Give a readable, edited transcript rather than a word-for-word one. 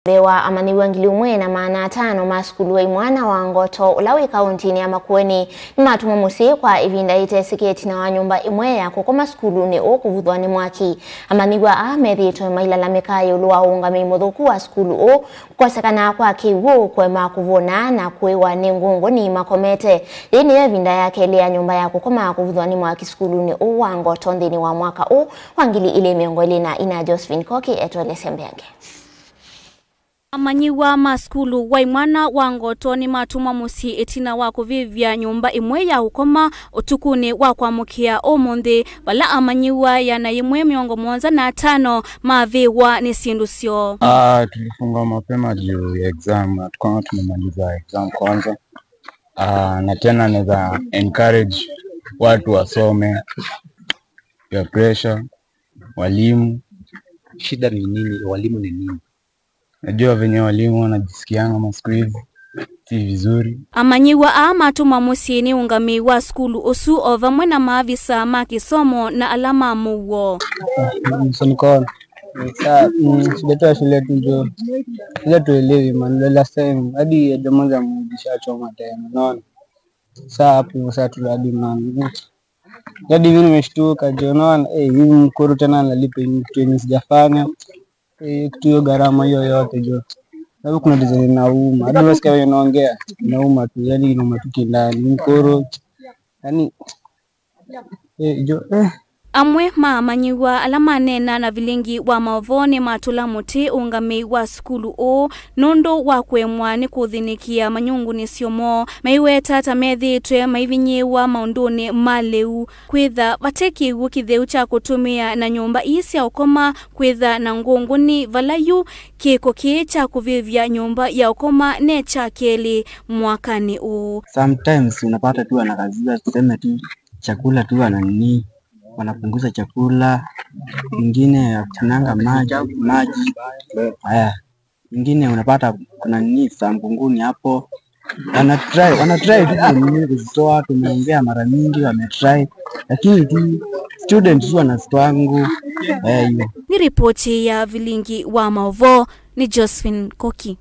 Bewa amani wangili umwe na maana atano maskulu wa imwana wa Ngoto ulawi kaunti ni amakuweni matuma musi kwa ivinda ite siketi na wanyumba imwe ya kukoma skulu ni okuvudwa ni mwaki amaniwa Ahmed ito mailalamika yuluwa unga mimodhoku wa skulu o kwa sakana kwa kiwu kwe makuvona na kwewa ni ngungo ni makomete yini ya vinda ya kele ya nyumba ya kukoma kuvudwa ni mwaki skulu ni o wa Ngoto ndini wa mwaka o wangili ile miongoli na ina Josephine Koki eto lesembeange. Amanyiwa maskulu wa imwana wa Ngoto ni matuma musi etina wa kuvivya nyumba imwe ya ukoma utukune wa kwa mukia omonde wala amanyiwa ya na imwe miongo mwonza na atano mavewa ni sindusio. Tulifunga mapema juu ya exam, tukanga tumemaliza exam kwanza. Na tena neza encourage watu wasome, ya pressure, walimu. Shida ni nini? Walimu ni nini? Najua venye walimu wanajisikianga masqueeze si vizuri. Amanyiwa matuma musi ni ungami wa skulu osu ovamwe na maavisa makisomo na alama muwo. Msonikona. Shida shule tujo. Shida tuelewi man. Last time hadi jamaa mjisha choma tena. Unaona? Saa hapo sasa tuladi man. Hadi mimi nimeshtuka unaona hivi mkoro tena nalipa kitu sijafanya. Kitu hiyo gharama hiyo yote jo. Sababu kuna design nauma. Hadi unasikia wewe unaongea nauma tu, yani inauma tu kindani mkoro. Yani jo Amwe amanyiwa alama nena na vilingi wa mavone matula muti ungami wa skulu o nondo wa kwemwa ni kuthinikia manyungu ni siomo maiweta tamethi twe maivinyiwa maunduni maleu kwitha bateki wukitheu cha kutumia na nyumba isi ya ukoma kwitha na ngungu ni valayu kiko cha kuvivya nyumba ya ukoma ne cha keli mwakani u. Sometimes unapata tu anakazia tuseme tu chakula tu anani wanapunguza chakula, mwingine kunanga maji. Haya. Mwingine unapata kuna nini sambunguni hapo. Wanatry tu kuzitoa, tumeongea mara mingi wametry. Lakini tu students wanastwangu. Ni ripoti ya vilingi wa Mavo ni Josephine Koki.